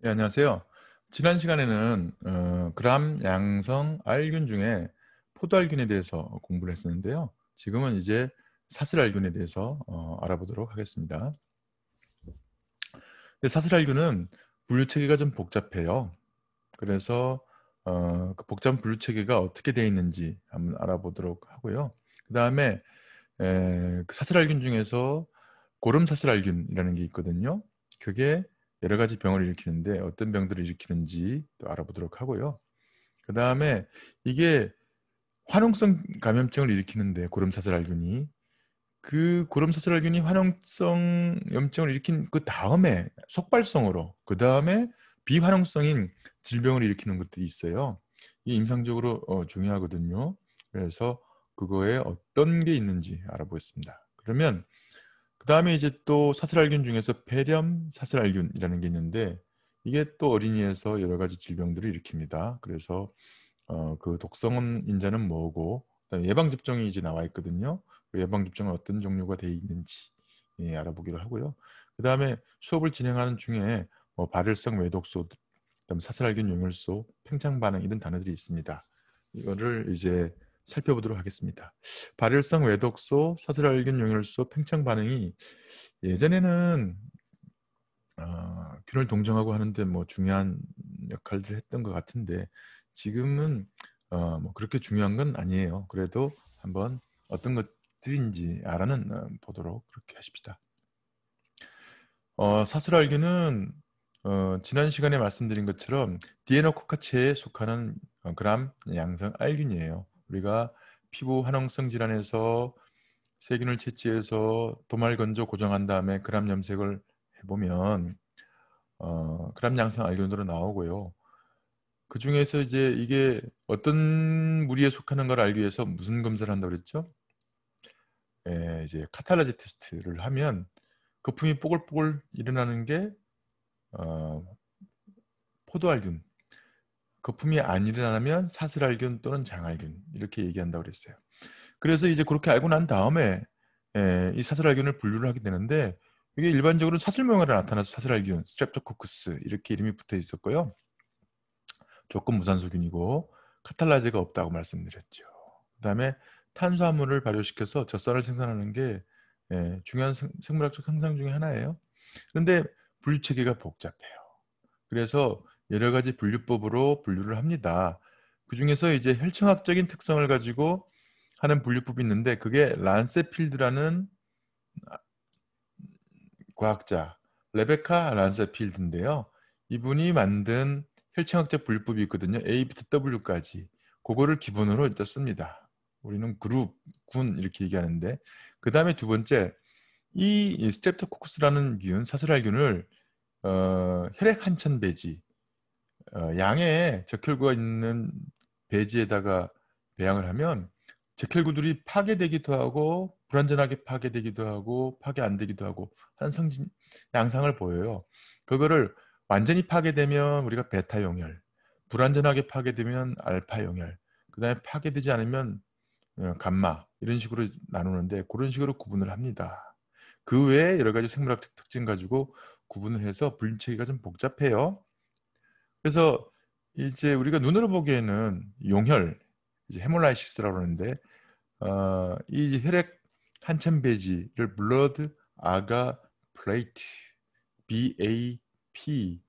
네, 안녕하세요. 지난 시간에는 gram 양성 알균 중에 포도알균에 대해서 공부를 했었는데요. 지금은 이제 사슬알균에 대해서 알아보도록 하겠습니다. 근데 사슬알균은 분류체계가 좀 복잡해요. 그래서 그 복잡한 분류체계가 어떻게 되어 있는지 한번 알아보도록 하고요. 그 다음에 그 사슬알균 중에서 고름사슬알균이라는 게 있거든요. 그게 여러 가지 병을 일으키는데 어떤 병들을 일으키는지 또 알아보도록 하고요. 그 다음에 이게 화농성 감염증을 일으키는데 고름사슬알균이 그 고름사슬알균이 화농성 염증을 일으킨 그 다음에 속발성으로 그 다음에 비화농성인 질병을 일으키는 것들이 있어요. 이 임상적으로 중요하거든요. 그래서 그거에 어떤 게 있는지 알아보겠습니다. 그러면 그 다음에 이제 또 사슬알균 중에서 폐렴 사슬알균이라는 게 있는데 이게 또 어린이에서 여러 가지 질병들을 일으킵니다. 그래서 그 독성 인자는 뭐고 그다음에 예방접종이 이제 나와 있거든요. 그 예방접종은 어떤 종류가 돼 있는지 알아보기로 하고요. 그 다음에 수업을 진행하는 중에 뭐 발열성 외독소, 그다음 사슬알균 용혈소, 팽창반응 이런 단어들이 있습니다. 이거를 이제 살펴보도록 하겠습니다. 발열성 외독소, 사슬알균 용혈소, 팽창반응이 예전에는 균을 동정하고 하는데 뭐 중요한 역할들을 했던 것 같은데 지금은 뭐 그렇게 중요한 건 아니에요. 그래도 한번 어떤 것들인지 알아는 보도록 그렇게 하십시다. 사슬알균은 지난 시간에 말씀드린 것처럼 디에노코카체에 속하는 gram 양성 알균이에요. 우리가 피부 화농성 질환에서 세균을 채취해서 도말건조 고정한 다음에 gram 염색을 해보면 gram 양성 알균으로 나오고요. 그 중에서 이제 이게 어떤 무리에 속하는 걸 알기 위해서 무슨 검사를 한다고 그랬죠? 이제 카탈라지 테스트를 하면 거품이 뽀글뽀글 일어나는 게 어, 포도알균, 거품이 안 일어나면 사슬알균 또는 장알균 이렇게 얘기한다고 그랬어요. 그래서 이제 그렇게 알고 난 다음에 이 사슬알균을 분류를 하게 되는데 이게 일반적으로 사슬 모양으로 나타나서 사슬알균, 스트랩토코쿠스 이렇게 이름이 붙어 있었고요. 조건 무산소균이고 카탈라제가 없다고 말씀드렸죠. 그다음에 탄수화물을 발효시켜서 젖산을 생산하는 게 중요한 생물학적 현상 중에 하나예요. 그런데 분류 체계가 복잡해요. 그래서 여러 가지 분류법으로 분류를 합니다. 그 중에서 이제 혈청학적인 특성을 가지고 하는 분류법이 있는데 그게 란세필드라는 과학자 레베카 란세필드인데요. 이분이 만든 혈청학적 분류법이 있거든요. A부터 W까지. 그거를 기본으로 일단 씁니다. 우리는 그룹, 군 이렇게 얘기하는데 그 다음에 두 번째 이 스트랩토코쿠스라는 균, 사슬알균을 혈액 한천 배지 양의 적혈구가 있는 배지에다가 배양을 하면 적혈구들이 파괴되기도 하고 불완전하게 파괴되기도 하고 파괴 안 되기도 하고 하는 양상을 보여요. 그거를 완전히 파괴되면 우리가 베타 용혈, 불완전하게 파괴되면 알파 용혈, 그다음에 파괴되지 않으면 감마 이런 식으로 나누는데 그런 식으로 구분을 합니다. 그 외에 여러 가지 생물학 특징 가지고 구분을 해서 분류체계가 좀 복잡해요. 그래서 이제 우리가 눈으로 보기에는 용혈, 이제 헤몰라이시스라고 하는데 이 혈액 한천 배지를 블러드 아가 플레이트 BAP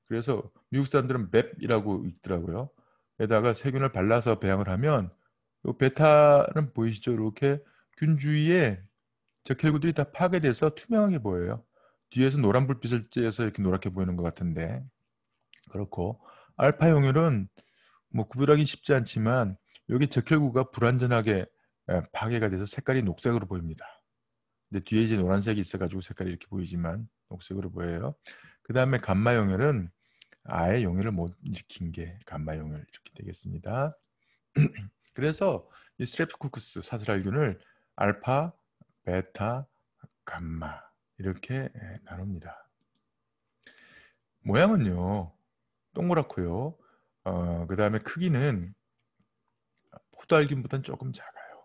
그래서 미국 사람들은 맵이라고 읽더라고요. 에다가 세균을 발라서 배양을 하면 요 베타는 보이시죠? 이렇게 균 주위에 적혈구들이 다 파괴돼서 투명하게 보여요. 뒤에서 노란 불빛을 쬐서 이렇게 노랗게 보이는 것 같은데 그렇고 알파 용혈은 뭐 구별하기 쉽지 않지만 여기 적혈구가 불완전하게 파괴가 돼서 색깔이 녹색으로 보입니다. 근데 뒤에 이제 노란색이 있어가지고 색깔이 이렇게 보이지만 녹색으로 보여요. 그 다음에 감마 용혈은 아예 용혈을 못 일으킨 게 감마 용혈 이렇게 되겠습니다. 그래서 이 스트랩토코쿠스 사슬알균을 알파, 베타, 감마 이렇게 나눕니다. 모양은요 동그랗고요. 그 다음에 크기는 포도알균보다는 조금 작아요.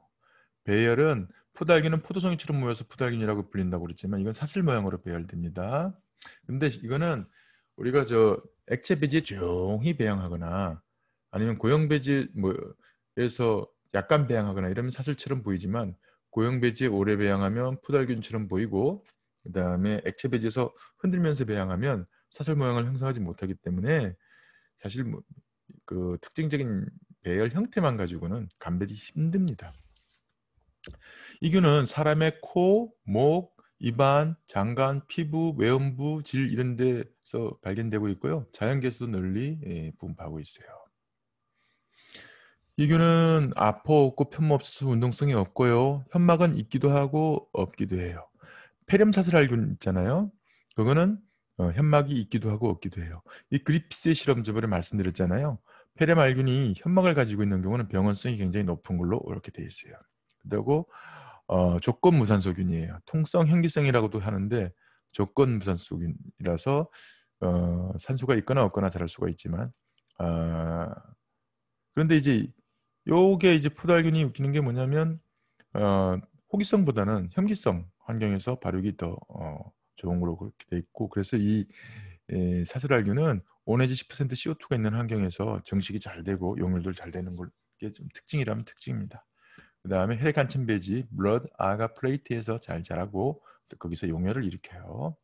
배열은 포도알균은 포도송이처럼 모여서 포도알균이라고 불린다고 그랬지만 이건 사슬 모양으로 배열됩니다. 근데 이거는 우리가 액체 배지에 조용히 배양하거나 아니면 고형 배지 뭐에서 약간 배양하거나 이러면 사슬처럼 보이지만 고형 배지에 오래 배양하면 푸달균처럼 보이고 그다음에 액체 배지에서 흔들면서 배양하면 사슬 모양을 형성하지 못하기 때문에 사실 그 특징적인 배열 형태만 가지고는 감별이 힘듭니다. 이 균은 사람의 코, 목, 입안, 장관, 피부, 외음부, 질 이런 데서 발견되고 있고요. 자연계에서도 널리 분포하고 있어요. 이 균은 아포 없고 편모 없어서 운동성이 없고요. 현막은 있기도 하고 없기도 해요. 폐렴사슬알균 있잖아요. 그거는 현막이 있기도 하고 없기도 해요. 이 그리피스의 실험 저번에 말씀드렸잖아요. 폐렴알균이 현막을 가지고 있는 경우는 병원성이 굉장히 높은 걸로 이렇게 돼 있어요. 그리고 조건 무산소균이에요. 통성 현기성이라고도 하는데 조건 무산소균이라서 산소가 있거나 없거나 자랄 수가 있지만 그런데 이제 요게 이제 포도알균이 웃기는 게 뭐냐면 호기성보다는 현기성 환경에서 발육이 더 좋은 걸로 그렇게 돼 있고 그래서 이 사슬알균은 5 내지 10% CO2가 있는 환경에서 정식이 잘 되고 용혈도 잘 되는 게 좀 특징이라면 특징입니다. 그 다음에 혈액간첩 배지, 블러드, 아가 플레이트에서 잘 자라고 거기서 용혈을 일으켜요.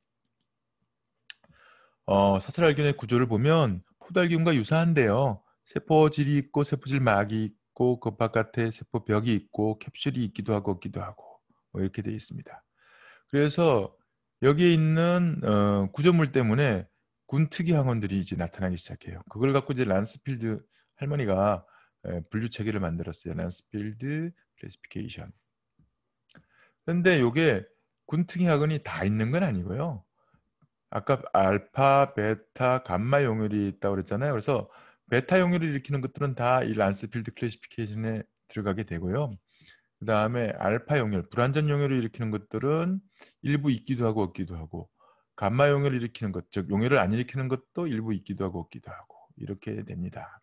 사슬알균의 구조를 보면 포도알균과 유사한데요. 세포질이 있고 세포질 막이 있고 그 바깥에 세포벽이 있고 캡슐이 있기도 하고 없기도 하고 뭐 이렇게 되어 있습니다. 그래서 여기에 있는 구조물 때문에 군특이 항원들이 이제 나타나기 시작해요. 그걸 갖고 이제 란스필드 할머니가 분류 체계를 만들었어요. 란스필드 클래시피케이션. 그런데 이게 군특이 학원이 다 있는 건 아니고요. 아까 알파, 베타, 감마 용혈이 있다고 그랬잖아요. 그래서 베타 용혈을 일으키는 것들은 다 이 란스필드 클래시피케이션에 들어가게 되고요. 그 다음에 알파 용혈, 불완전 용혈을 일으키는 것들은 일부 있기도 하고 없기도 하고 감마 용혈을 일으키는 것, 즉 용혈을 안 일으키는 것도 일부 있기도 하고 없기도 하고 이렇게 됩니다.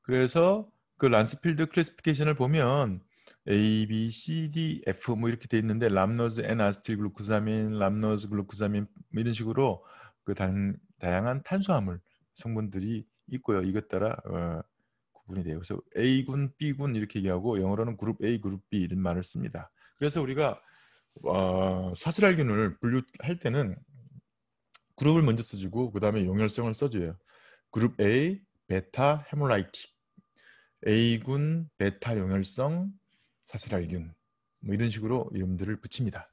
그래서 그 란스필드 클래시피케이션을 보면 A, B, C, D, F 뭐 이렇게 돼 있는데 람노즈 N아세틸 글루코사민, 람노즈 글루코사민 뭐 이런 식으로 그 다양한 탄수화물 성분들이 있고요. 이것 따라 구분이 돼요. 그래서 A군, B군 이렇게 얘기하고 영어로는 그룹 A, 그룹 B 이런 말을 씁니다. 그래서 우리가 사슬알균을 분류할 때는 그룹을 먼저 써주고 그 다음에 용혈성을 써줘요. 그룹 A, 베타 헤몰라이틱, A군 베타 용혈성 사슬알균 뭐 이런 식으로 이름들을 붙입니다.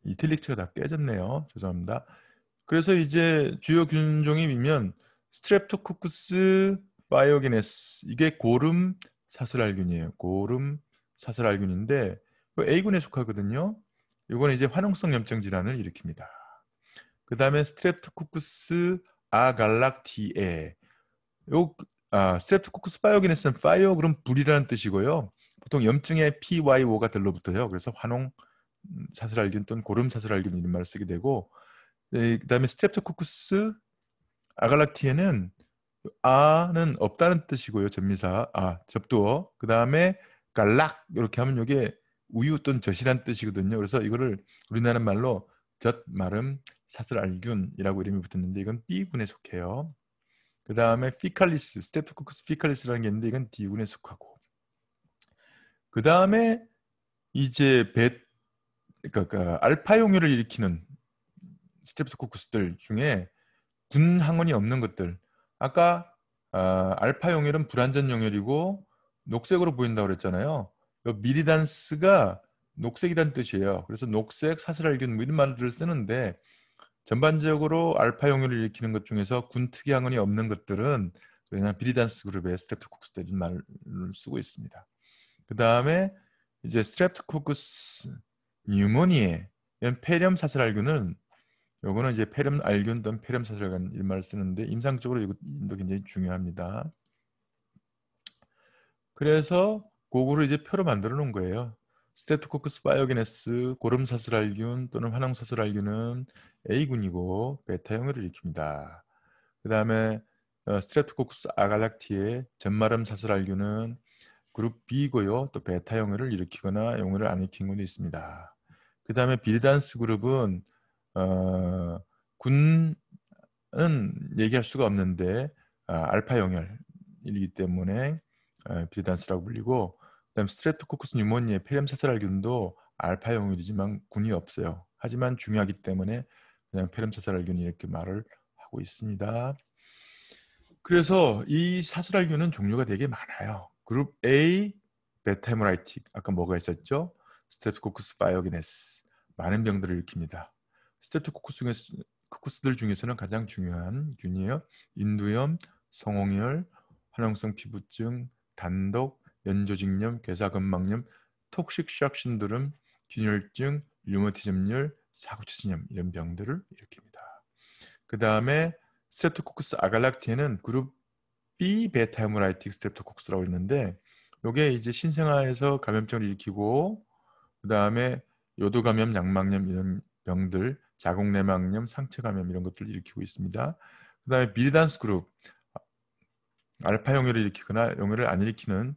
이 틸릭처가 다 깨졌네요. 죄송합니다. 그래서 이제 주요 균종이면 스트랩토코쿠스 바이오게네스 이게 고름 사슬알균이에요. 고름 사슬알균인데 A군에 속하거든요. 이거는 이제 화농성 염증 질환을 일으킵니다. 그 다음에 스트랩토코쿠스 아갈락티에 스트랩토코쿠스 바이오게네스는 파이어 그럼 불이라는 뜻이고요. 보통 염증에 PYO가 들러붙어요. 그래서 화농 사슬알균 또는 고름 사슬알균 이런 말을 쓰게 되고 그다음에 스트랩토코쿠스 아갈락티에는 아는 없다는 뜻이고요. 전미사 접두어. 그다음에 갈락 이렇게 하면 이게 우유 또는 젖이란 뜻이거든요. 그래서 이거를 우리나라 말로 젖, 마름, 사슬알균이라고 이름이 붙었는데 이건 B군에 속해요. 그 다음에 피칼리스, 스테토코커스 피칼리스라는 게 있는데 이건 D군에 속하고 그 다음에 이제 그러니까 알파 용혈을 일으키는 스테토코커스들 중에 군 항원이 없는 것들 아까 알파 용혈은 불완전 용혈이고 녹색으로 보인다고 그랬잖아요. 미리단스가 녹색이란 뜻이에요. 그래서 녹색, 사슬알균 뭐 이런 말들을 쓰는데 전반적으로 알파 용혈을 일으키는 것 중에서 군특이 항원이 없는 것들은 그냥 비리단스 그룹의 스트랩토코쿠스 이런 말을 쓰고 있습니다. 그 다음에 이제 스트랩토코쿠스 뉴모니에 이런 폐렴 사슬알균은 요거는 이제 폐렴 알균 또는 폐렴 사슬알균 이런 말을 쓰는데 임상적으로 이것도 굉장히 중요합니다. 그래서 그거를 이제 표로 만들어 놓은 거예요. 스테토코커스 바이오게네스 고름 사슬알균 또는 화농 사슬알균은 A군이고 베타 용혈을 일으킵니다. 그 다음에 스트레프토코커스 아갈락티의 전마름 사슬알균은 그룹 B고요. 또 베타 용혈을 일으키거나 용혈을 안 일으키는 것도 있습니다. 그 다음에 빌단스 그룹은 군은 얘기할 수가 없는데 알파 영열이기 때문에 비르단스라고 불리고, 그다음 스트레프토코커스 뉴모니아의 폐렴 사살균도 알파 영열이지만 군이 없어요. 하지만 중요하기 때문에 그냥 폐렴 사살균 이렇게 말을 하고 있습니다. 그래서 이 사슬알균은 종류가 되게 많아요. 그룹 A, 베타 헤모라이틱. 아까 뭐가 있었죠? 스트레프토코커스 파이오게네스. 많은 병들을 일으킵니다. 스트레프토코커스들 중에서는 가장 중요한 균이에요. 인두염, 성홍열, 화농성 피부증, 단독, 연조직염, 괴사근막염, 톡식 샥 신드롬, 균열증, 류머티즘열, 사구치신염 이런 병들을 일으킵니다. 그 다음에 스트레프토코커스 아갈락티에는 그룹 B 베타 헤모라이틱 스트레프토코커스라고 있는데, 이게 이제 신생아에서 감염증을 일으키고, 그 다음에 요도 감염, 양막염 이런 병들, 자궁 내막염, 상체 감염 이런 것들을 일으키고 있습니다. 그 다음에 비르단스 그룹, 알파 용혈을 일으키거나 용혈을 안 일으키는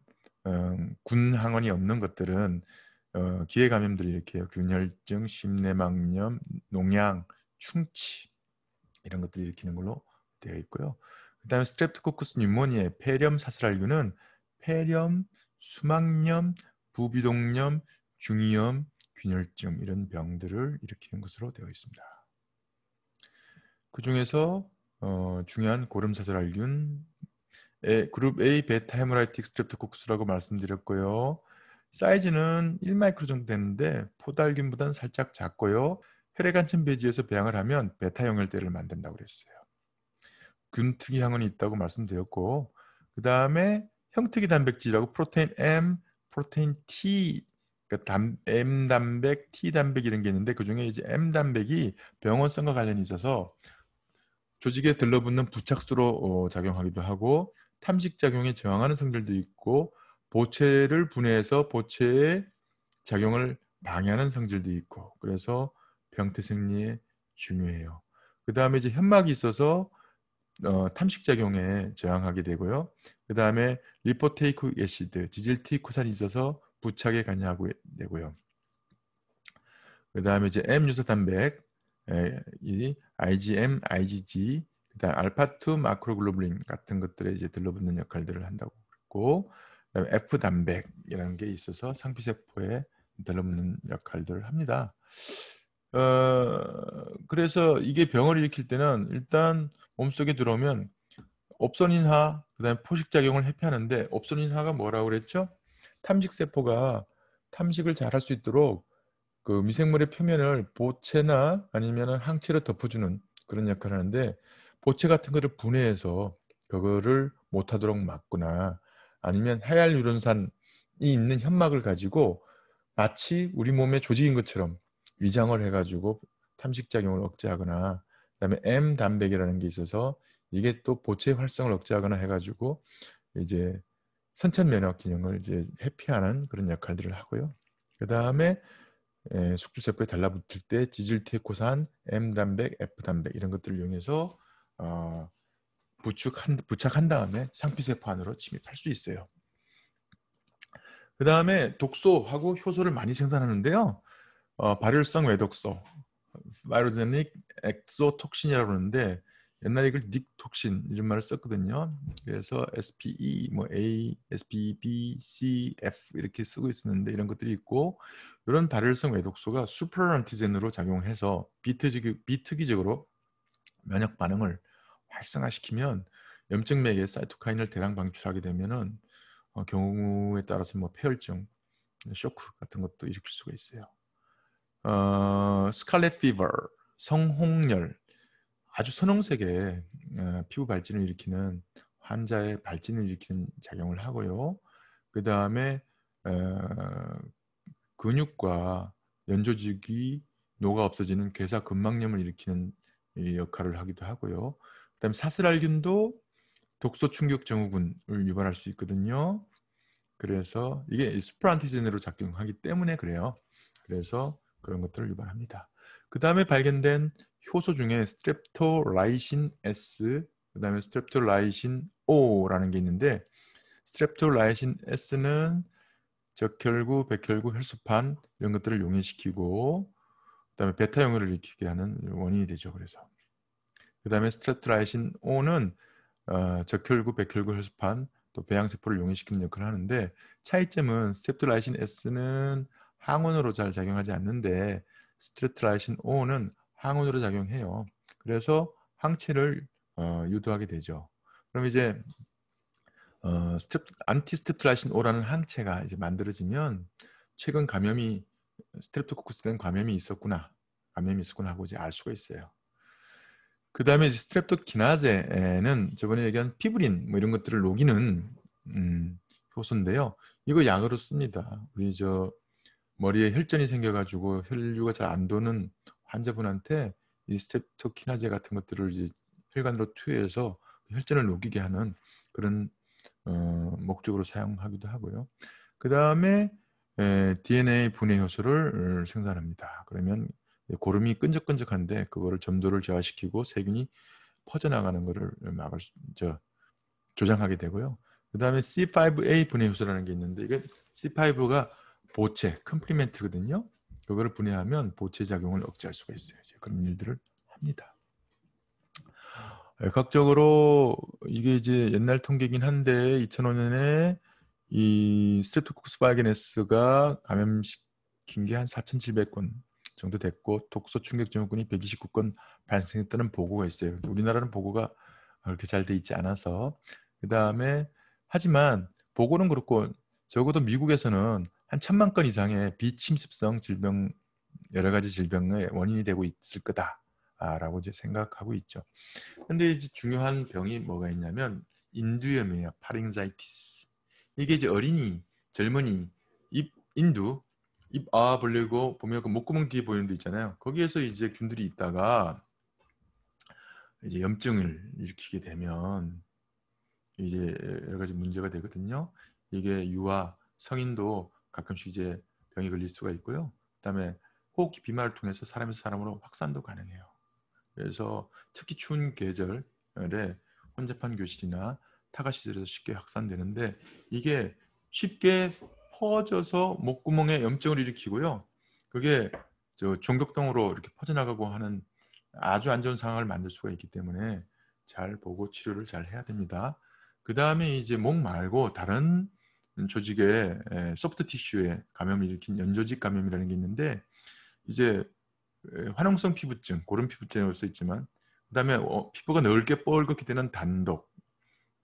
군 항원이 없는 것들은 기회 감염들을 일으켜요. 균혈증, 심내막염, 농양, 충치 이런 것들을 일으키는 걸로 되어 있고요. 그 다음에 스트랩토코커스 뉴모니아의 폐렴 사슬알균은 폐렴, 수막염, 부비동염, 중이염, 균열증 이런 병들을 일으키는 것으로 되어 있습니다. 그 중에서 중요한 고름사슬알균 그룹 A 베타 헤모라이틱 스트랩토코커스라고 말씀드렸고요. 사이즈는 1마이크로 정도 되는데 포달균보다는 살짝 작고요. 혈액안전 배지에서 배양을 하면 베타 영혈대를 만든다고 그랬어요. 균특이 항원이 있다고 말씀드렸고, 그 다음에 형특이 단백질이라고 프로테인 M, 프로테인 T, 그러니까 M 단백, T 단백 이런 게 있는데, 그 중에 이제 M 단백이 병원성과 관련이 있어서 조직에 들러붙는 부착수로 작용하기도 하고, 탐식 작용에 저항하는 성질도 있고, 보체를 분해해서 보체의 작용을 방해하는 성질도 있고, 그래서 병태 생리에 중요해요. 그 다음에 이제 현막이 있어서 탐식 작용에 저항하게 되고요. 그 다음에 리포테이크 애시드, 디질티코산이 있어서 부착에 관여하고 되고요. 그 다음에 이제 M 유사 단백, 이 IgM, IgG, 그다음 알파2 마크로글로불린 같은 것들에 이제 들러붙는 역할들을 한다고 그랬고, 그다음에 F 단백이라는 게 있어서 상피세포에 들러붙는 역할들을 합니다. 그래서 이게 병을 일으킬 때는 일단 몸속에 들어오면 옵소닌화, 그다음에 포식작용을 회피하는데, 옵소닌화가 뭐라고 그랬죠? 탐식세포가 탐식을 잘 할 수 있도록 그 미생물의 표면을 보체나 아니면 항체로 덮어주는 그런 역할을 하는데, 보체 같은 거를 분해해서 그거를 못하도록 막거나, 아니면 하얄유론산이 있는 현막을 가지고 마치 우리 몸의 조직인 것처럼 위장을 해가지고 탐식작용을 억제하거나, 그다음에 M 단백이라는 게 있어서 이게 또 보체 활성을 억제하거나 해가지고 이제 선천 면역 기능을 이제 회피하는 그런 역할들을 하고요. 그 다음에 숙주세포에 달라붙을 때 디질티코산, M 단백, F 단백 이런 것들을 이용해서 부착한 다음에 상피세포 안으로 침입할 수 있어요. 그 다음에 독소하고 효소를 많이 생산하는데요. 발열성 외독소, 바이로제닉 엑소톡신이라고 하는데, 옛날에 이걸 닉톡신 이런 말을 썼거든요. 그래서 SPE, 뭐 A, SPB, C, F 이렇게 쓰고 있었는데, 이런 것들이 있고, 이런 발열성 외독소가 슈퍼안티젠으로 작용해서 비특이적으로 면역 반응을 활성화시키면 염증맥에 사이토카인을 대량 방출하게 되면은 경우에 따라서 뭐 폐혈증, 쇼크 같은 것도 일으킬 수가 있어요. 스칼렛 피버, 성홍열, 아주 선홍색의 피부 발진을 일으키는 환자의 발진을 일으키는 작용을 하고요. 그 다음에 근육과 연조직이 녹아 없어지는 괴사근막염을 일으키는 역할을 하기도 하고요. 그 다음에 사슬알균도 독소 충격 증후군을 유발할 수 있거든요. 그래서 이게 스프란티젠으로 작용하기 때문에 그래요. 그래서 그런 것들을 유발합니다. 그 다음에 발견된 효소 중에 스트랩토라이신 S, 그 다음에 스트랩토라이신 O라는 게 있는데, 스트랩토라이신 S는 적혈구, 백혈구, 혈소판 이런 것들을 용해시키고, 그 다음에 베타 영혈을 일으키게 하는 원인이 되죠. 그래서 그다음에 스트레프토라이신 O는 적혈구, 백혈구 혈소판, 또 배양세포를 용이시키는 역할을 하는데, 차이점은 스트레프토라이신 S는 항원으로 잘 작용하지 않는데 스트레프토라이신 O는 항원으로 작용해요. 그래서 항체를 유도하게 되죠. 그럼 이제 안티스테토라이신 O라는 항체가 이제 만들어지면 최근 감염이 스트랩토코커스에 대한 감염이 있었구나 하고 이제 알 수가 있어요. 그 다음에 스트랩토키나제는 저번에 얘기한 피브린 뭐 이런 것들을 녹이는 효소인데요. 이거 약으로 씁니다. 우리 머리에 혈전이 생겨가지고 혈류가 잘 안 도는 환자분한테 이 스트랩토키나제 같은 것들을 이제 혈관으로 투여해서 혈전을 녹이게 하는 그런 목적으로 사용하기도 하고요. 그 다음에 DNA 분해 효소를 생산합니다. 그러면 고름이 끈적끈적한데 그거를 점도를 저하시키고 세균이 퍼져나가는 것을 조장하게 되고요. 그 다음에 C5A 분해 효소라는 게 있는데, 이게 C5가 보채, 컴플리멘트거든요. 그거를 분해하면 보채 작용을 억제할 수가 있어요. 그런 일들을 합니다. 각적으로 이게 이제 옛날 통계긴 한데 2005년에 이 스트레프토코커스 바이게네스가 감염시킨 게 한 4,700건 정도 됐고, 독소 충격 증후군이 129건 발생했다는 보고가 있어요. 우리나라는 보고가 그렇게 잘 돼 있지 않아서. 그 다음에 하지만 보고는 그렇고 적어도 미국에서는 한 1,000만 건 이상의 비침습성 질병, 여러 가지 질병의 원인이 되고 있을 거다라고 이제 생각하고 있죠. 근데 이제 중요한 병이 뭐가 있냐면 인두염이에요. 파링자이티스. 이게 이제 어린이, 젊은이, 입 벌리고 보면 그 목구멍 뒤에 보이는 데 있잖아요. 거기에서 이제 균들이 있다가 이제 염증을 일으키게 되면 이제 여러 가지 문제가 되거든요. 이게 유아, 성인도 가끔씩 이제 병이 걸릴 수가 있고요. 그다음에 호흡기 비말을 통해서 사람에서 사람으로 확산도 가능해요. 그래서 특히 추운 계절에 혼잡한 교실이나 타가 시설에서 쉽게 확산되는데, 이게 쉽게 퍼져서 목구멍에 염증을 일으키고요. 그게 종격동으로 이렇게 퍼져나가고 하는 아주 안 좋은 상황을 만들 수가 있기 때문에 잘 보고 치료를 잘 해야 됩니다. 그 다음에 이제 목 말고 다른 조직에 소프트 티슈에 감염을 일으킨 연조직 감염이라는 게 있는데, 이제 화농성 피부증, 고름 피부증일 수 있지만, 그 다음에 피부가 넓게 뻘겋게 되는 단독,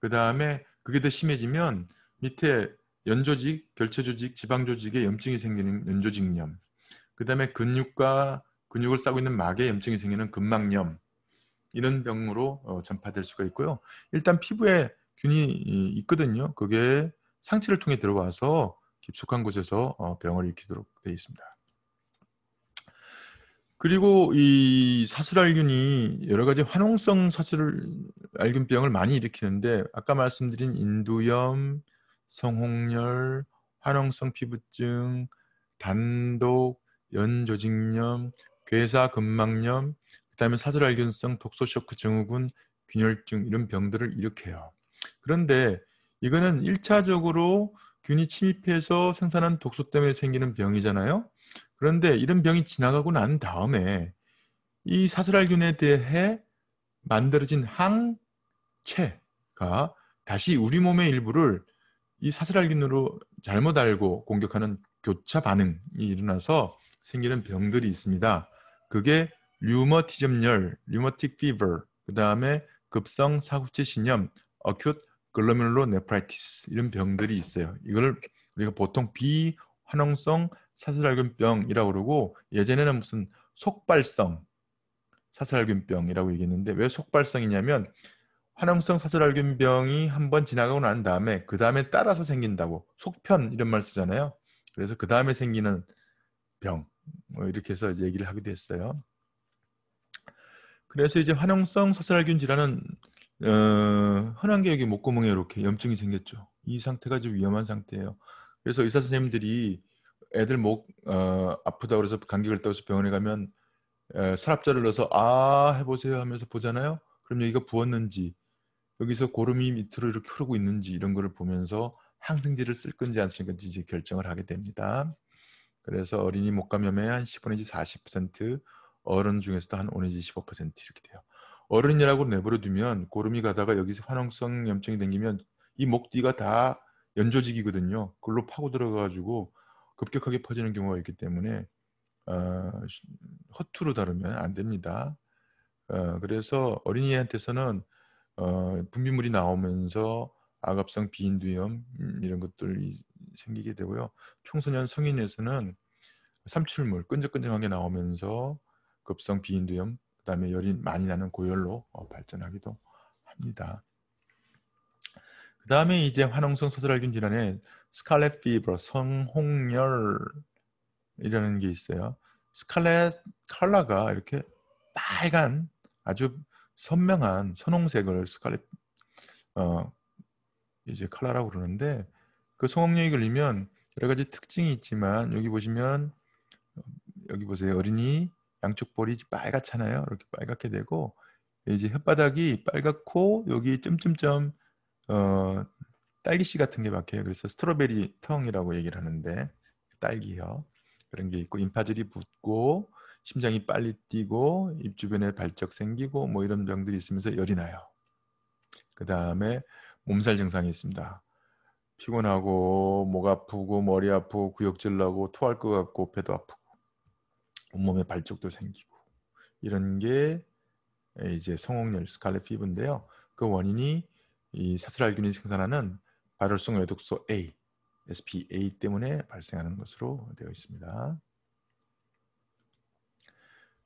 그 다음에 그게 더 심해지면 밑에 연조직, 결체조직, 지방조직에 염증이 생기는 연조직염, 그 다음에 근육을 싸고 있는 막에 염증이 생기는 근막염, 이런 병으로 전파될 수가 있고요. 일단 피부에 균이 있거든요. 그게 상체를 통해 들어와서 깊숙한 곳에서 병을 일으키도록 되어 있습니다. 그리고 이 사슬알균이 여러 가지 화농성 사슬알균병을 많이 일으키는데, 아까 말씀드린 인두염, 성홍열, 화농성 피부증, 단독, 연조직염, 괴사근막염, 그다음에 사슬알균성 독소쇼크 증후군, 균열증, 이런 병들을 일으켜요. 그런데 이거는 1차적으로 균이 침입해서 생산한 독소 때문에 생기는 병이잖아요. 그런데 이런 병이 지나가고 난 다음에 이 사슬알균에 대해 만들어진 항체가 다시 우리 몸의 일부를 이 사슬알균으로 잘못 알고 공격하는 교차 반응이 일어나서 생기는 병들이 있습니다. 그게 류머티즘열, 류머틱 피버, 그 다음에 급성 사구체 신염, 어큐트 글로메룰로 네프라이티스, 이런 병들이 있어요. 이걸 우리가 보통 비환원성 사슬알균병이라고 그러고, 예전에는 무슨 속발성 사슬알균병이라고 얘기했는데, 왜 속발성이냐면 화농성 사슬알균병이 한번 지나가고 난 다음에 그 다음에 따라서 생긴다고, 속편 이런 말 쓰잖아요. 그래서 그 다음에 생기는 병, 이렇게 해서 얘기를 하기도 했어요. 그래서 이제 화농성 사슬알균 질환은 흔한 게 여기 목구멍에 이렇게 염증이 생겼죠. 이 상태가 좀 위험한 상태예요. 그래서 의사 선생님들이 애들 목 아프다 그래서 감기 걸렸다고 해서 병원에 가면 서랍자를 넣어서 해보세요 하면서 보잖아요. 그럼 여기가 부었는지, 여기서 고름이 밑으로 이렇게 흐르고 있는지, 이런 거를 보면서 항생제를 쓸 건지 안 쓸 건지 이제 결정을 하게 됩니다. 그래서 어린이 목감염의 한 15 내지 40%, 어른 중에서도 한 5 내지 15% 이렇게 돼요. 어른이라고 내버려 두면 고름이 가다가 여기서 화농성 염증이 생기면 이 목 뒤가 다 연조직이거든요. 그걸로 파고 들어가가지고 급격하게 퍼지는 경우가 있기 때문에 허투루 다루면 안 됩니다. 그래서 어린이한테서는 분비물이 나오면서 악압성 비인두염 이런 것들이 생기게 되고요. 청소년 성인에서는 삼출물 끈적끈적하게 나오면서 급성 비인두염, 그 다음에 열이 많이 나는 고열로 발전하기도 합니다. 그 다음에 이제 화농성 사슬알균 질환에 스칼렛 피버, 성홍열이라는 게 있어요. 스칼렛 컬러가 이렇게 빨간 아주 선명한 선홍색을 스칼렛 이제 컬러라고 그러는데, 그 성홍열이 걸리면 여러 가지 특징이 있지만 여기 보시면 여기 보세요. 어린이 양쪽 볼이 빨갛잖아요. 이렇게 빨갛게 되고 이제 혓바닥이 빨갛고 여기 점점점 딸기씨 같은 게 박혀요. 그래서 스트로베리 텅이라고 얘기를 하는데 딸기요. 그런 게 있고 임파질이 붓고 심장이 빨리 뛰고 입 주변에 발적 생기고 뭐 이런 병들이 있으면서 열이 나요. 그 다음에 몸살 증상이 있습니다. 피곤하고 목 아프고 머리 아프고 구역질 나고 토할 것 같고 배도 아프고 온몸에 발적도 생기고 이런 게 이제 성홍열 스칼렛 피부인데요. 그 원인이 이 사슬알균이 생산하는 발열성 외독소 A, SPA 때문에 발생하는 것으로 되어 있습니다.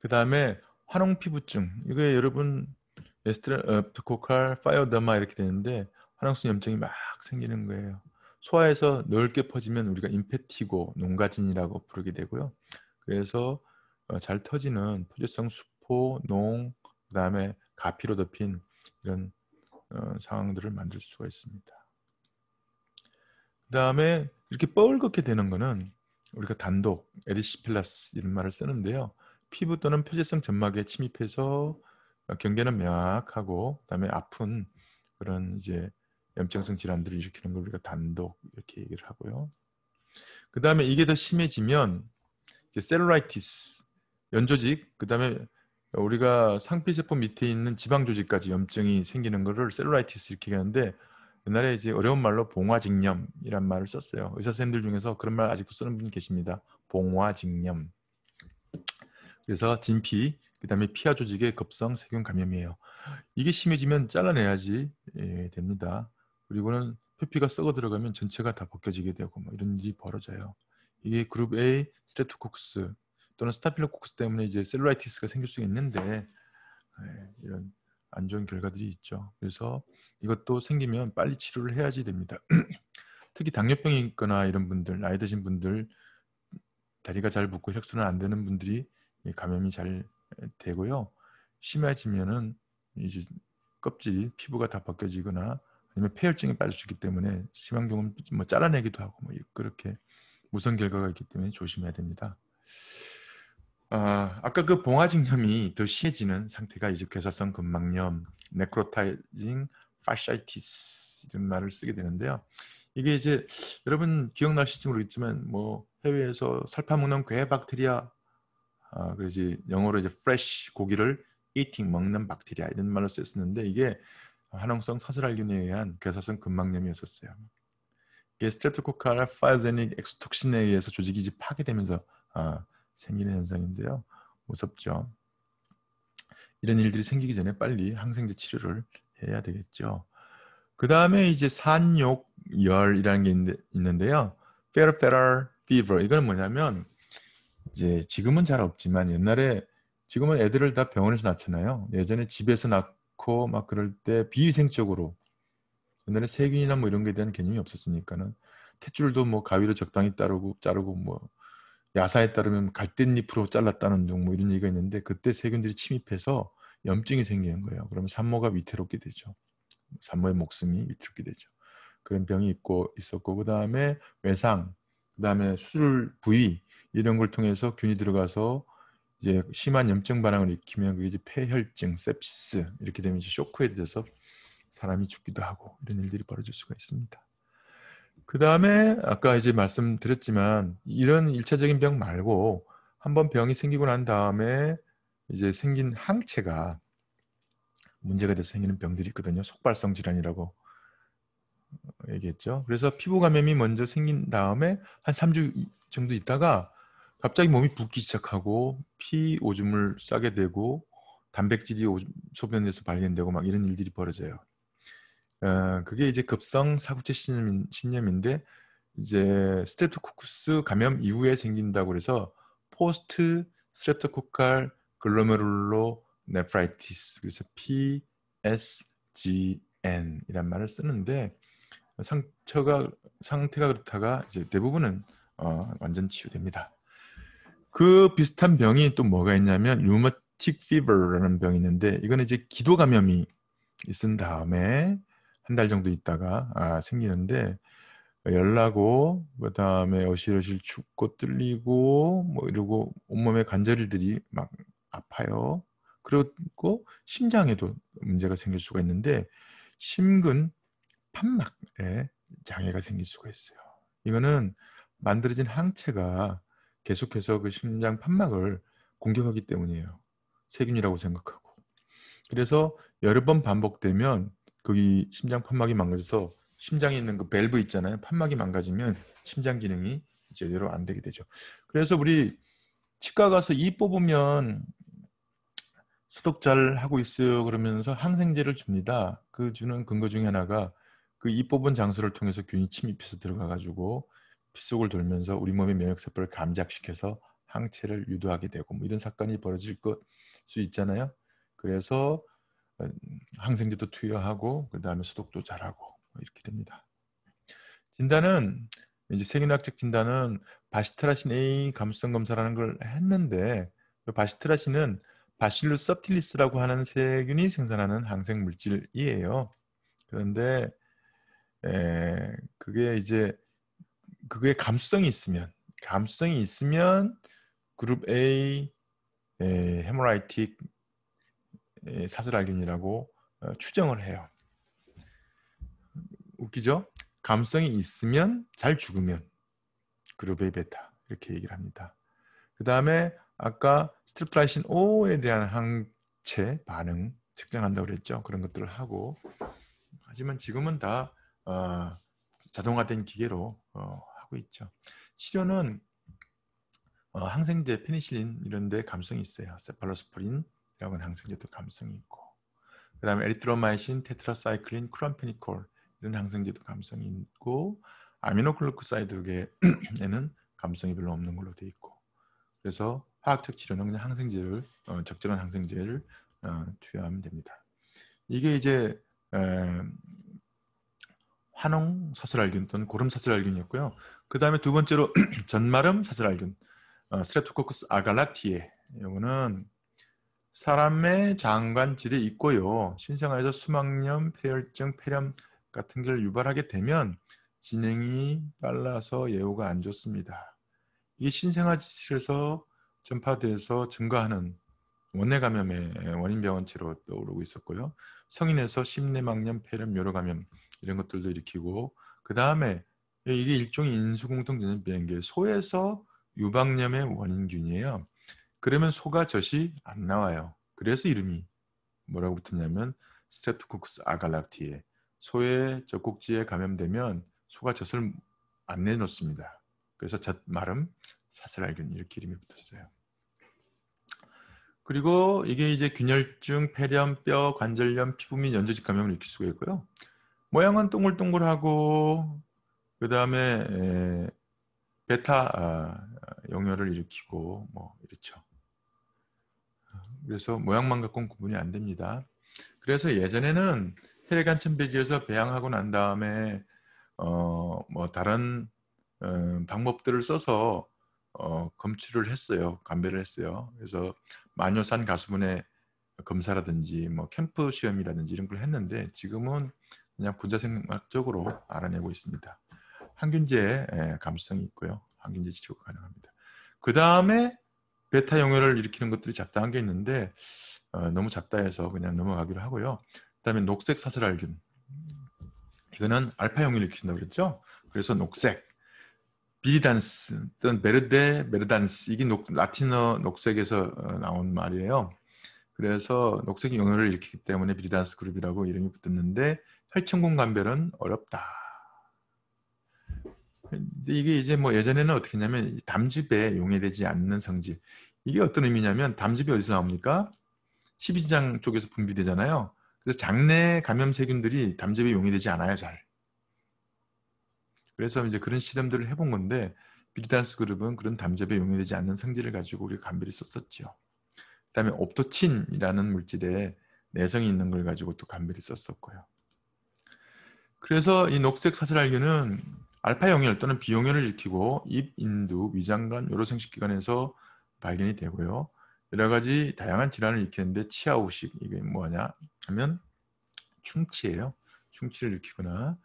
그 다음에 화농피부증, 이게 여러분 스트레프토코칼 파이오더마 이렇게 되는데 화농성 염증이 막 생기는 거예요. 소화에서 넓게 퍼지면 우리가 임페티고 농가진이라고 부르게 되고요. 그래서 잘 터지는 표재성 수포, 농, 그 다음에 가피로 덮인 이런 상황들을 만들 수가 있습니다. 그 다음에 이렇게 뻘겋게 되는 거는 우리가 단독, 에리시필라스 이런 말을 쓰는데요. 피부 또는 표재성 점막에 침입해서 경계는 명확하고 그다음에 아픈 그런 이제 염증성 질환들을 일으키는 걸 우리가 단독 이렇게 얘기를 하고요. 그 다음에 이게 더 심해지면 이제 셀룰라이티스, 연조직, 그 다음에 우리가 상피세포 밑에 있는 지방조직까지 염증이 생기는 거를 셀룰라이티스 이렇게 하는데 옛날에 이제 어려운 말로 봉화직염이란 말을 썼어요. 의사 선생님들 중에서 그런 말 아직도 쓰는 분 계십니다. 봉화직염. 그래서 진피, 그 다음에 피하 조직의 급성 세균 감염이에요. 이게 심해지면 잘라내야지 됩니다. 그리고는 표피가 썩어 들어가면 전체가 다 벗겨지게 되고 뭐 이런 일이 벌어져요. 이게 그룹 A 스트레프토코쿠스 또는 스타필로코쿠스 때문에 이제 셀룰라이티스가 생길 수 있는데 이런 안 좋은 결과들이 있죠. 그래서 이것도 생기면 빨리 치료를 해야지 됩니다. 특히 당뇨병이 있거나 이런 분들, 나이 드신 분들, 다리가 잘 붓고 혈관은 안 되는 분들이 감염이 잘 되고요. 심해지면은 이제 껍질이 피부가 다 벗겨지거나 아니면 폐혈증이 빠질 수 있기 때문에 심한 경우는 뭐 잘라내기도 하고 뭐 그렇게 무서운 결과가 있기 때문에 조심해야 됩니다. 아까 그 봉화직염이 더 심해지는 상태가 이제 괴사성 근막염, 네크로타이징 파샤이티스 이런 말을 쓰게 되는데요. 이게 이제 여러분 기억나실지 모르겠지만 뭐 해외에서 살파먹는 괴 박테리아, 그래서 영어로 이제 fresh 고기를 eating 먹는 박테리아 이런 말로 쓰였었는데 이게 화농성 사슬알균에 의한 괴사성 근막염이었었어요. 이게 스트레프토코칼 파이오제닉 엑소톡신에 의해서 조직이 이제 파괴되면서 생기는 현상인데요. 무섭죠. 이런 일들이 생기기 전에 빨리 항생제 치료를 해야 되겠죠. 그 다음에 이제 산욕열이라는 게 있는데요. Feral fever 이건 뭐냐면 이제 지금은 잘 없지만 옛날에 지금은 애들을 다 병원에서 낳잖아요. 예전에 집에서 낳고 막 그럴 때 비위생적으로 옛날에 세균이나 뭐 이런 거에 대한 개념이 없었으니까는 탯줄도 뭐 가위로 적당히 자르고 뭐 야사에 따르면 갈대잎으로 잘랐다는 둥 뭐 이런 얘기가 있는데 그때 세균들이 침입해서 염증이 생기는 거예요. 그러면 산모가 위태롭게 되죠. 산모의 목숨이 위태롭게 되죠. 그런 병이 있었고 그 다음에 외상, 그 다음에 수술 부위 이런 걸 통해서 균이 들어가서 이제 심한 염증 반응을 일으키면 그게 이제 폐혈증, sepsis 이렇게 되면 이제 쇼크에 대해서 사람이 죽기도 하고 이런 일들이 벌어질 수가 있습니다. 그 다음에 아까 이제 말씀드렸지만 이런 1차적인 병 말고 한번 병이 생기고 난 다음에 이제 생긴 항체가 문제가 돼서 생기는 병들이 있거든요. 속발성 질환이라고 얘기했죠. 그래서 피부 감염이 먼저 생긴 다음에 한 3주 정도 있다가 갑자기 몸이 붓기 시작하고 피 오줌을 싸게 되고 단백질이 소변에서 발견되고 막 이런 일들이 벌어져요. 그게 이제 급성 사구체 신염인데 이제 스트레프토코쿠스 감염 이후에 생긴다고 그래서 포스트 스트레프토코칼 글로메룰로 네프라이티스, 그래서 PSGN 이란 말을 쓰는데 상태가 그렇다가 이제 대부분은 완전 치유됩니다. 그 비슷한 병이 또 뭐가 있냐면 류마틱 피버라는 병이 있는데 이거는 이제 기도 감염이 있은 다음에 한 달 정도 있다가 생기는데 열나고 그다음에 어실어실 춥고 뚫리고 뭐 이러고 온몸의 관절들이 막 아파요. 그리고 심장에도 문제가 생길 수가 있는데 심근 판막에 장애가 생길 수가 있어요. 이거는 만들어진 항체가 계속해서 그 심장 판막을 공격하기 때문이에요. 세균이라고 생각하고. 그래서 여러 번 반복되면 거기 심장 판막이 망가져서 심장에 있는 그 밸브 있잖아요. 판막이 망가지면 심장 기능이 제대로 안 되게 되죠. 그래서 우리 치과 가서 이 뽑으면 소독 잘 하고 있어요 그러면서 항생제를 줍니다. 그 주는 근거 중에 하나가 그 이 뽑은 장소를 통해서 균이 침입해서 들어가가지고 피 속을 돌면서 우리 몸의 면역세포를 감작시켜서 항체를 유도하게 되고 뭐 이런 사건이 벌어질 수 있잖아요. 그래서 항생제도 투여하고 그 다음에 소독도 잘하고 뭐 이렇게 됩니다. 진단은 이제 세균학적 진단은 바시트라신 A 감수성 검사라는 걸 했는데 그 바시트라신은 바실루스 서틸리스라고 하는 세균이 생산하는 항생 물질이에요. 그런데 그게 이제 그게 감수성이 있으면 그룹 A 헤모라이틱 사슬알균이라고 추정을 해요. 웃기죠? 감성이 있으면 잘 죽으면 그룹 A 베타 이렇게 얘기를 합니다. 그 다음에 아까 스트립라이신 O에 대한 항체 반응 측정한다고 그랬죠. 그런 것들을 하고 하지만 지금은 다 자동화된 기계로 하고 있죠. 치료는 항생제, 페니실린 이런 데 감성이 있어요. 세팔로스프린이라고 하는 항생제도 감성이 있고 그 다음에 에리트로마이신, 테트라사이클린, 크롬페니콜 이런 항생제도 감성이 있고 아미노클로코사이드에는 감성이 별로 없는 걸로 돼 있고 그래서 화학적 치료는 그냥 항생제를 적절한 항생제를 투여하면 됩니다. 이게 이제 환웅 사슬알균 또는 고름 사슬알균이었고요. 그 다음에 두 번째로 전마름 사슬알균 스트레프토코커스 아갈라티에 이거는 사람의 장관질에 있고요. 신생아에서 수막염, 폐혈증, 폐렴 같은 걸 유발하게 되면 진행이 빨라서 예후가 안 좋습니다. 이게 신생아질에서 전파돼서 증가하는 원내 감염의 원인 병원체로 떠오르고 있었고요. 성인에서 심내막염, 폐렴, 요로감염 이런 것들도 일으키고 그 다음에 이게 일종의 인수공통전염병인 소에서 유방염의 원인균이에요. 그러면 소가 젖이 안 나와요. 그래서 이름이 뭐라고 붙었냐면 스트레프토코커스 아갈락티에 소의 젖꼭지에 감염되면 소가 젖을 안 내놓습니다. 그래서 젖마름, 사슬알균 이렇게 이름이 붙었어요. 그리고 이게 이제 균열증, 폐렴, 뼈, 관절염, 피부 및 연조직 감염을 일으킬 수가 있고요. 모양은 동글동글하고 그 다음에 베타 용혈을 일으키고 뭐 이렇죠. 그래서 모양만 갖고는 구분이 안 됩니다. 그래서 예전에는 혈액 천배지에서 배양하고 난 다음에 뭐 다른 방법들을 써서 검출을 했어요. 감배를 했어요. 그래서 마뇨산 가수분해 검사라든지 뭐 캠프 시험이라든지 이런 걸 했는데 지금은 그냥 분자생학적으로 알아내고 있습니다. 항균제 감수성이 있고요. 항균제 치료가 가능합니다. 그 다음에 베타 용혈을 일으키는 것들이 잡다한 게 있는데 너무 잡다 해서 그냥 넘어가기로 하고요. 그 다음에 녹색 사슬알균 이거는 알파 용혈을 일으킨다고 그랬죠. 그래서 녹색 비리단스 또는 메르단스 이게 라틴어 녹색에서 나온 말이에요. 그래서 녹색 영향을 일으키기 때문에 비리단스 그룹이라고 이름이 붙었는데 혈청군 감별은 어렵다. 근데 이게 이제 뭐 예전에는 어떻게 했냐면 담즙에 용해되지 않는 성질. 이게 어떤 의미냐면 담즙이 어디서 나옵니까? 십이지장 쪽에서 분비되잖아요. 그래서 장내 감염 세균들이 담즙에 용해되지 않아요, 잘. 그래서 이제 그런 실험들을 해본 건데 비리단스 그룹은 그런 담즙에 용해되지 않는 성질을 가지고 우리가 감별이 썼었죠. 그다음에 옵토친이라는 물질에 내성이 있는 걸 가지고 또 감별이 썼었고요. 그래서 이 녹색 사슬알균은 알파 용혈 또는 비용혈을 일으키고 입, 인두, 위장관, 요로 생식기관에서 발견이 되고요. 여러 가지 다양한 질환을 일으키는데 치아우식, 이게 뭐냐 하면 충치예요. 충치를 일으키거나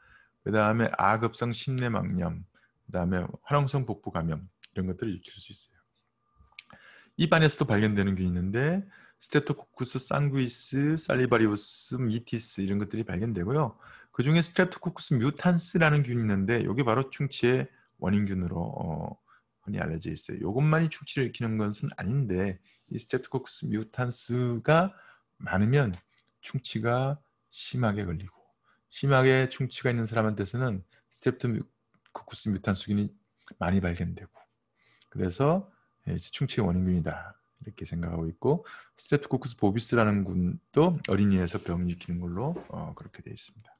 그 다음에 아급성 심내막염, 그 다음에 화농성 복부 감염 이런 것들을 일으킬 수 있어요. 입 안에서도 발견되는 균이 있는데 스트레프토코쿠스 상구이스, 살리바리우스, 미티스 이런 것들이 발견되고요. 그 중에 스트레프토코쿠스 뮤탄스라는 균이 있는데 이게 바로 충치의 원인균으로 흔히 알려져 있어요. 이것만이 충치를 일으키는 것은 아닌데 이 스트레프토코쿠스 뮤탄스가 많으면 충치가 심하게 걸리고 심하게 충치가 있는 사람한테서는 스트레프토코쿠스 뮤탄스균이 많이 발견되고 그래서 이제 충치의 원인균이다 이렇게 생각하고 있고 스트레프토코쿠스 보비스라는 군도 어린이에서 병을 일으키는 걸로 그렇게 되어 있습니다.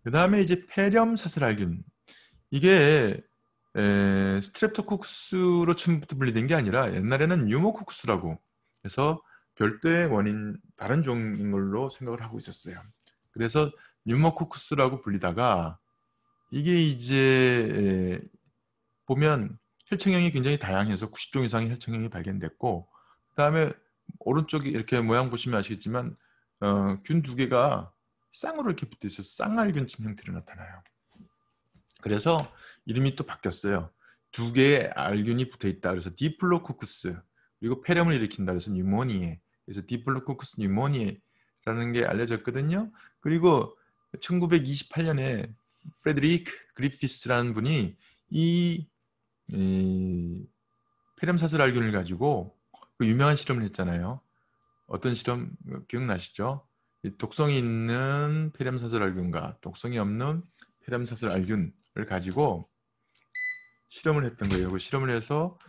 그 다음에 이제 폐렴 사슬알균 이게 스트레프토코쿠스로 처음부터 분리된 게 아니라 옛날에는 뉴모코쿠스라고 해서 별도의 원인 다른 종인 걸로 생각을 하고 있었어요. 그래서 뉴모코쿠스라고 불리다가 이게 이제 보면 혈청형이 굉장히 다양해서 90종 이상의 혈청형이 발견됐고 그 다음에 오른쪽에 이렇게 모양 보시면 아시겠지만 균 두 개가 쌍으로 이렇게 붙어 있어서 쌍알균층 형태로 나타나요. 그래서 이름이 또 바뀌었어요. 두 개의 알균이 붙어 있다. 그래서 디플로코쿠스 그리고 폐렴을 일으킨다. 그래서 뉴모니에. 그래서 디플로코쿠스 뉴모니에라는 게 알려졌거든요. 그리고 1928년에 프레드리크 그리피스라는 분이 이 폐렴 사슬알균을 가지고 그 유명한 실험을 했잖아요. 어떤 실험 기억나시죠? 독성이 있는 폐렴 사슬알균과 독성이 없는 폐렴 사슬알균을 가지고 실험을 했던 거예요. 그 실험을 해서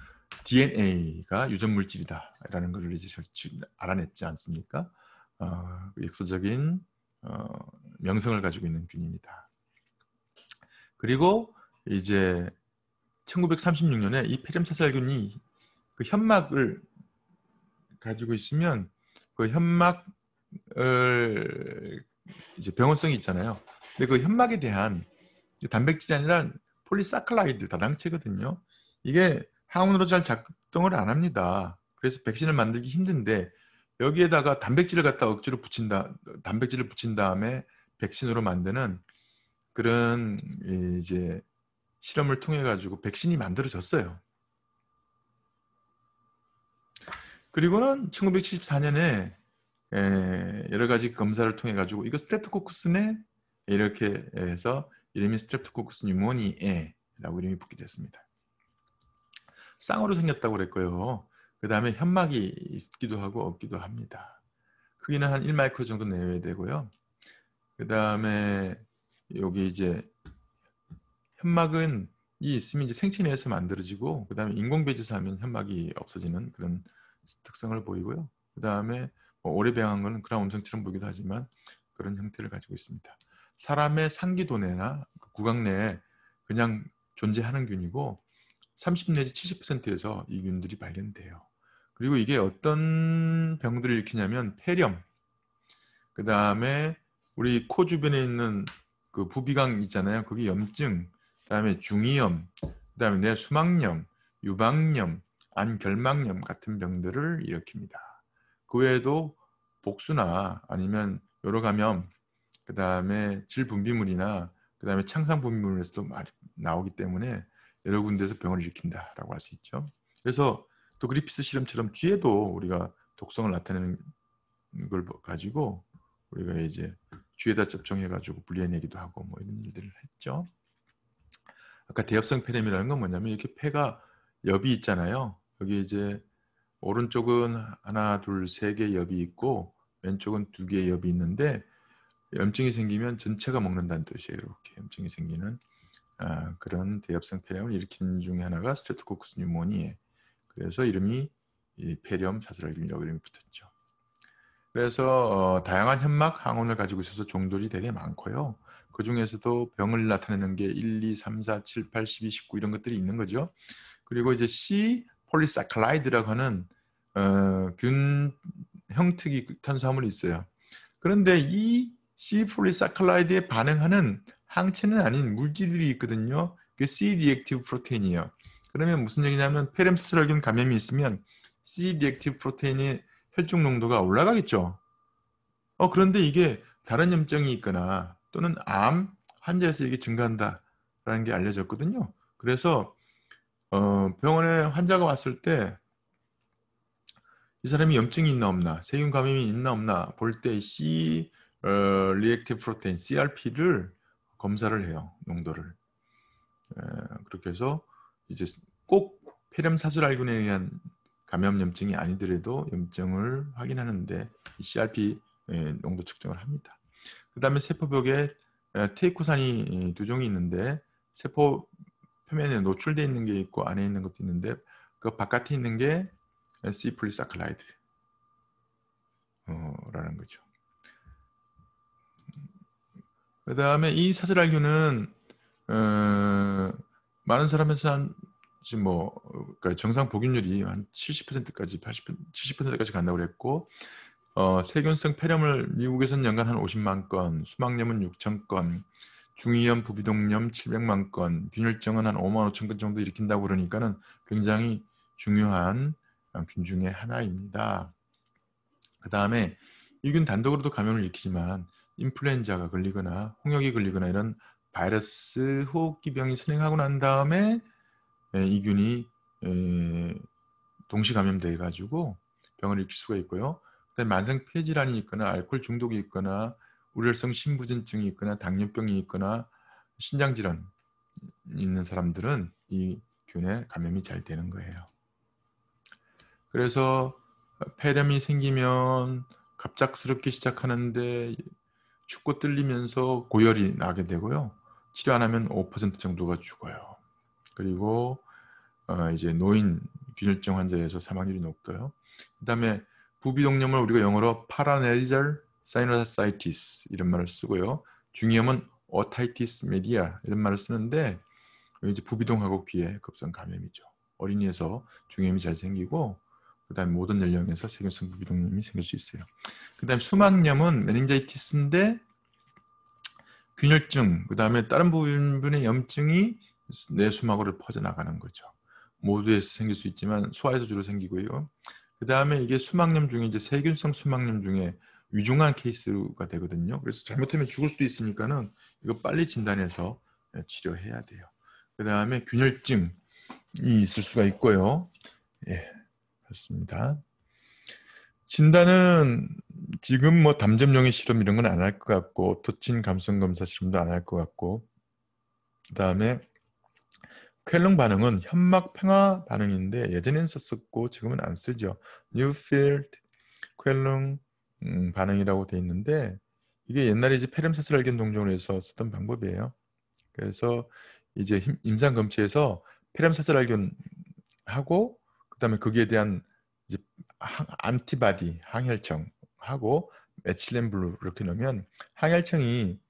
DNA가 유전 물질이다라는 걸 이제 알아냈지 않습니까? 역사적인 명성을 가지고 있는 균입니다. 그리고 이제 1936년에 이 폐렴 사슬균이 그 현막을 가지고 있으면 그 현막을 이제 병원성이 있잖아요. 근데 그 현막에 대한 단백질이 아니라 폴리사카라이드 다당체거든요. 이게 항원으로 잘 작동을 안 합니다. 그래서 백신을 만들기 힘든데 여기에다가 단백질을 갖다 억지로 단백질을 붙인 다음에 백신으로 만드는 그런 이제 실험을 통해 가지고 백신이 만들어졌어요. 그리고는 1974년에 여러 가지 검사를 통해 가지고 이거 스트레프토코쿠스네 이렇게 해서 이름이 스트레프토코쿠스 뉴모니에라고 이름이 붙게 됐습니다. 쌍으로 생겼다고 그랬고요. 그 다음에 현막이 있기도 하고 없기도 합니다. 크기는 한 1마이크로 정도 내외 되고요. 그 다음에 여기 이제 현막은 이 있으면 이제 생체 내에서 만들어지고 그 다음에 인공 배제해서 하면 현막이 없어지는 그런 특성을 보이고요. 그 다음에 오래 배양한 거는 크라운 음성처럼 보기도 하지만 그런 형태를 가지고 있습니다. 사람의 상기도내나 구강 내에 그냥 존재하는 균이고 30 내지 70%에서 이 균들이 발견돼요. 그리고 이게 어떤 병들을 일으키냐면 폐렴, 그 다음에 우리 코 주변에 있는 그 부비강 있잖아요. 거기 염증, 그 다음에 중이염, 그 다음에 뇌수막염, 유방염, 안결막염 같은 병들을 일으킵니다. 그 외에도 복수나 아니면 여러 감염, 그 다음에 질분비물이나 그 다음에 창상분비물에서도 나오기 때문에 여러 군데에서 병을 일으킨다라고 할 수 있죠. 그래서 또 그리피스 실험처럼 쥐에도 우리가 독성을 나타내는 걸 가지고 우리가 이제 쥐에다 접종해가지고 분리해내기도 하고 뭐 이런 일들을 했죠. 아까 대엽성 폐렴이라는 건 뭐냐면 이렇게 폐가 엽이 있잖아요. 여기 이제 오른쪽은 하나, 둘, 세 개의 엽이 있고 왼쪽은 두 개의 엽이 있는데 염증이 생기면 전체가 먹는다는 뜻이에요. 이렇게 염증이 생기는 그런 대엽성 폐렴을 일으키는 중에 하나가 스트레프토코커스 뉴모니에. 그래서 이름이 이 폐렴 사슬알균이라고 이름이 붙었죠. 그래서 다양한 현막 항원을 가지고 있어서 종들이 되게 많고요. 그 중에서도 병을 나타내는 게 1, 2, 3, 4, 7, 8, 12, 19 이런 것들이 있는 거죠. 그리고 이제 C 폴리사카라이드라고 하는 균 형특이 탄수화물이 있어요. 그런데 이 C 폴리사카라이드에 반응하는 항체는 아닌 물질들이 있거든요. 그 C 리액티브 프로테인이에요. 그러면 무슨 얘기냐면 폐렴 사슬알균 감염이 있으면 C 리액티브 프로테인의 혈중 농도가 올라가겠죠. 그런데 이게 다른 염증이 있거나 또는 암 환자에서 이게 증가한다라는 게 알려졌거든요. 그래서 병원에 환자가 왔을 때 이 사람이 염증이 있나 없나, 세균 감염이 있나 없나 볼 때 C 리액티브 프로테인 CRP를 검사를 해요. 농도를. 그렇게 해서 이제 꼭 폐렴 사슬알균에 의한 감염 염증이 아니더라도 염증을 확인하는데 CRP 농도 측정을 합니다. 그 다음에 세포벽에 테이코산이 두 종이 있는데 세포 표면에 노출되어 있는 게 있고 안에 있는 것도 있는데 그 바깥에 있는 게 C 폴리사카라이드 라는 거죠. 그 다음에 이 사슬알균은 많은 사람에서 한 지금 그러니까 정상 복용률이 한 70%까지 70%까지 간다고 그랬고 세균성 폐렴을 미국에서는 연간 한 50만 건, 수막염은 6천 건, 중이염, 부비동염 700만 건, 균열증은 한 5만 5천 건 정도 일으킨다고 그러니까는 굉장히 중요한 균 중에 하나입니다. 그 다음에 이 균 단독으로도 감염을 일으키지만 인플루엔자가 걸리거나 홍역이 걸리거나 이런 바이러스 호흡기병이 선행하고 난 다음에 이 균이 동시 감염돼 가지고 병을 일으킬 수가 있고요. 그다음에 만성 폐질환이 있거나 알코올 중독이 있거나 우려성 심부전증이 있거나 당뇨병이 있거나 신장 질환이 있는 사람들은 이 균에 감염이 잘 되는 거예요. 그래서 폐렴이 생기면 갑작스럽게 시작하는데 춥고 떨리면서 고열이 나게 되고요. 치료 안 하면 5% 정도가 죽어요. 그리고 이제 노인 균열증 환자에서 사망률이 높고요. 그 다음에 부비동염을 우리가 영어로 파라네리잘 사이노사이티스 이런 말을 쓰고요. 중이염은 오타이티스 메디아 이런 말을 쓰는데 이제 부비동하고 귀에 급성 감염이죠. 어린이에서 중이염이 잘 생기고 그 다음에 모든 연령에서 세균성 부비동염이 생길 수 있어요. 그 다음에 수막염은 메닌자이티스인데 균열증, 그 다음에 다른 부분의 염증이 내 수막으로 퍼져나가는 거죠. 모두에서 생길 수 있지만 소아에서 주로 생기고요. 그 다음에 이게 수막염 중에 이제 세균성 수막염 중에 위중한 케이스가 되거든요. 그래서 잘못하면 죽을 수도 있으니까는 이거 빨리 진단해서 치료해야 돼요. 그 다음에 균열증이 있을 수가 있고요. 예, 그렇습니다. 진단은 지금 담점용의 실험 이런 건 안 할 것 같고 토친 감성 검사 실험도 안 할 것 같고 그 다음에 쾰롱 반응은 현막 평화 반응인데 예전엔 썼었고 지금은 안 쓰죠. 뉴필드 쾰롱 반응이라고 돼 있는데 이게 옛날에 이제 폐렴 사슬알균 동종으로 해서 쓰던 방법이에요. 그래서 이제 임상 검체에서 폐렴 사슬알균 하고 그다음에 거기에 대한 이제 안티바디 항혈청 하고 메칠렌 블루 이렇게 넣으면 항혈청이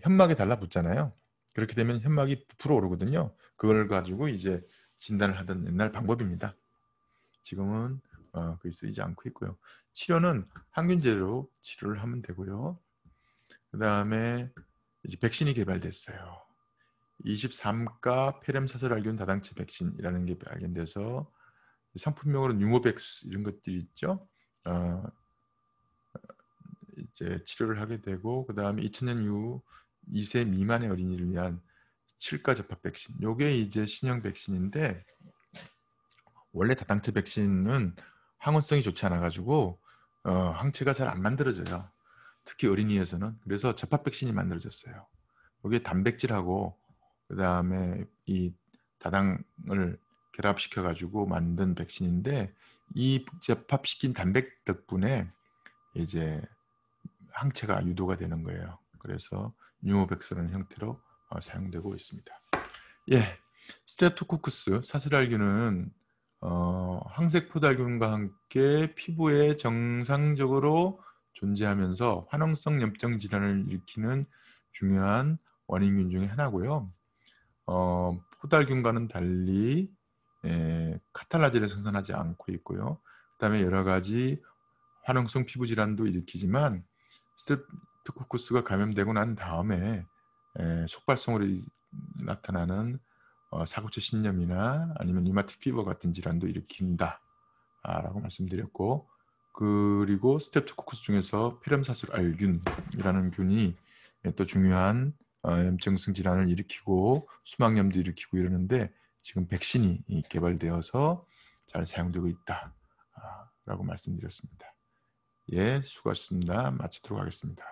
현막에 달라붙잖아요. 그렇게 되면 현막이 부풀어 오르거든요. 그걸 가지고 이제 진단을 하던 옛날 방법입니다. 지금은 거의 쓰이지 않고 있고요. 치료는 항균제로 치료를 하면 되고요. 그 다음에 이제 백신이 개발됐어요. 23가 폐렴 사슬알균 다당체 백신이라는 게 발견돼서 상품명으로 뉴모백스 이런 것들이 있죠. 이제 치료를 하게 되고 그 다음에 2000년 이후 2세 미만의 어린이를 위한 7가 접합 백신. 요게 이제 신형 백신인데 원래 다당체 백신은 항원성이 좋지 않아 가지고 항체가 잘 안 만들어져요. 특히 어린이에서는. 그래서 접합 백신이 만들어졌어요. 이게 단백질하고 그 다음에 이 다당을 결합시켜 가지고 만든 백신인데 이 접합시킨 단백 덕분에 이제 항체가 유도가 되는 거예요. 그래서 유모백서라는 형태로 사용되고 있습니다. 예, 스트랩토코커스 사슬알균은 항색포달균과 함께 피부에 정상적으로 존재하면서 화농성 염증 질환을 일으키는 중요한 원인균 중에 하나고요. 포달균과는 달리 카탈라제를 생산하지 않고 있고요. 그다음에 여러 가지 화농성 피부 질환도 일으키지만 스트랩토코커스가 감염되고 난 다음에 속발성으로 나타나는 사고체 신염이나 아니면 류마틱 피버 같은 질환도 일으킨다 라고 말씀드렸고, 그리고 스트랩토코커스 중에서 페름사슬 알균이라는 균이 또 중요한 염증성 질환을 일으키고 수막염도 일으키고 이러는데 지금 백신이 개발되어서 잘 사용되고 있다 라고 말씀드렸습니다. 예, 수고하셨습니다. 마치도록 하겠습니다.